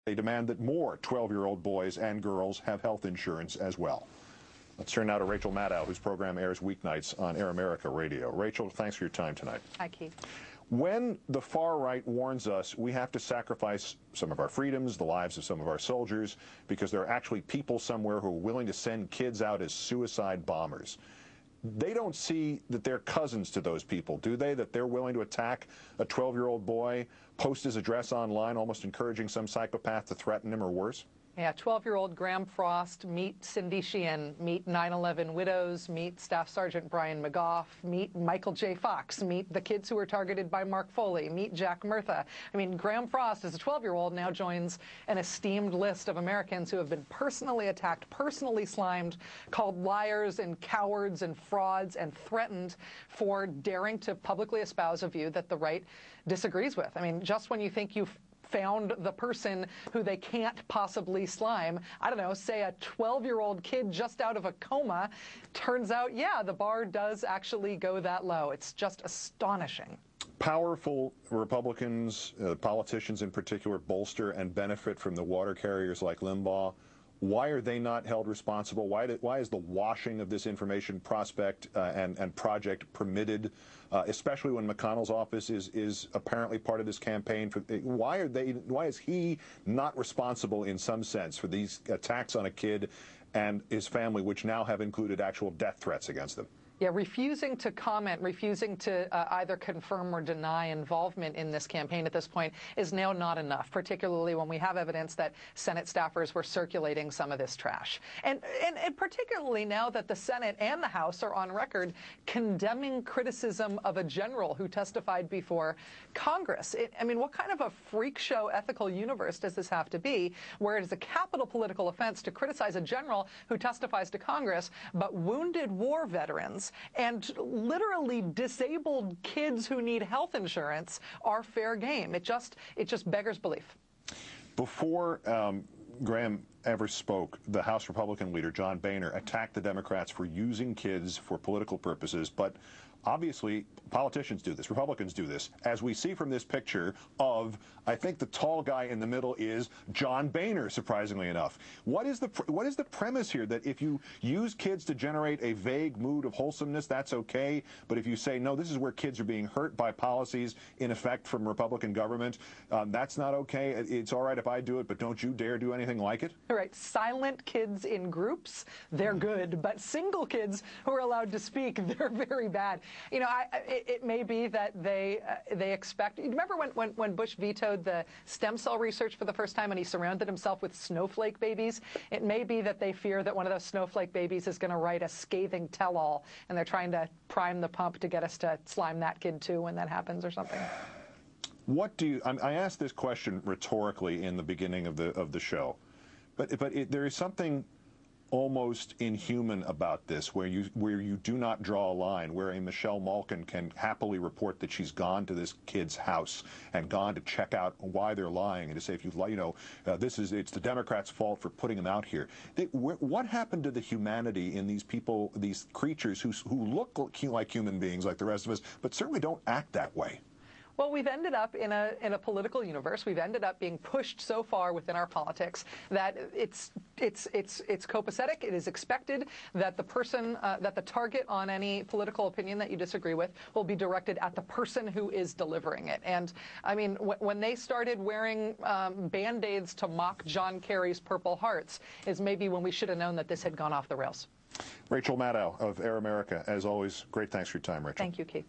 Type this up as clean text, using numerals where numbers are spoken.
They demand that more 12-year-old boys and girls have health insurance as well. Let's turn now to Rachel Maddow, whose program airs weeknights on Air America Radio. Rachel, thanks for your time tonight. Hi, Keith. When the far right warns us we have to sacrifice some of our freedoms, the lives of some of our soldiers, because there are actually people somewhere who are willing to send kids out as suicide bombers, they don't see that they're cousins to those people, do they? That they're willing to attack a 12-year-old boy, post his address online, almost encouraging some psychopath to threaten him or worse? Yeah, 12-year-old Graeme Frost, meet Cindy Sheehan, meet 9/11 widows, meet Staff Sergeant Brian McGough, meet Michael J. Fox, meet the kids who were targeted by Mark Foley, meet Jack Murtha. I mean, Graeme Frost, as a 12-year-old, now joins an esteemed list of Americans who have been personally attacked, personally slimed, called liars and cowards and frauds, and threatened for daring to publicly espouse a view that the right disagrees with. I mean, just when you think you've found the person who they can't possibly slime, I don't know, say a 12-year-old kid just out of a coma, turns out, yeah, the bar does actually go that low. It's just astonishing. Powerful Republicans, politicians in particular, bolster and benefit from the water carriers like Limbaugh. Why are they not held responsible? Why is the washing of this information prospect and project permitted, especially when McConnell's office is apparently part of this campaign? Why is he not responsible in some sense for these attacks on a kid and his family, which now have included actual death threats against them? Yeah, refusing to comment, refusing to either confirm or deny involvement in this campaign at this point is now not enough, particularly when we have evidence that Senate staffers were circulating some of this trash. And particularly now that the Senate and the House are on record condemning criticism of a general who testified before Congress. I mean, what kind of a freak show ethical universe does this have to be, where it is a capital political offense to criticize a general who testifies to Congress, but wounded war veterans and literally disabled kids who need health insurance are fair game? It just beggars belief. Before Graeme ever spoke, the House Republican leader, John Boehner, attacked the Democrats for using kids for political purposes, but obviously politicians do this, Republicans do this, as we see from this picture of, I think the tall guy in the middle is John Boehner, surprisingly enough. What is the premise here, that if you use kids to generate a vague mood of wholesomeness, that's okay, but if you say, no, this is where kids are being hurt by policies in effect from Republican government, that's not okay, it's all right if I do it, but don't you dare do anything like it? All right, silent kids in groups, they're good, but single kids who are allowed to speak, they're very bad. You know, it may be that they expect. You remember when Bush vetoed the stem cell research for the first time and he surrounded himself with snowflake babies? It may be that they fear that one of those snowflake babies is going to write a scathing tell-all, and they're trying to prime the pump to get us to slime that kid too when that happens or something. What do you? I asked this question rhetorically in the beginning of the show, but there is something almost inhuman about this, where you do not draw a line, where a Michelle Malkin can happily report that she's gone to this kid's house and gone to check out why they're lying and to say, if it's the Democrats' fault for putting them out here. What happened to the humanity in these people, these creatures who look like human beings like the rest of us, but certainly don't act that way? Well, we've ended up in a political universe. We've ended up being pushed so far within our politics that it's copacetic. It is expected that the person, that the target on any political opinion that you disagree with will be directed at the person who is delivering it. And I mean, when they started wearing Band-Aids to mock John Kerry's Purple Hearts, is maybe when we should have known that this had gone off the rails. Rachel Maddow of Air America, as always, great thanks for your time, Rachel. Thank you, Keith.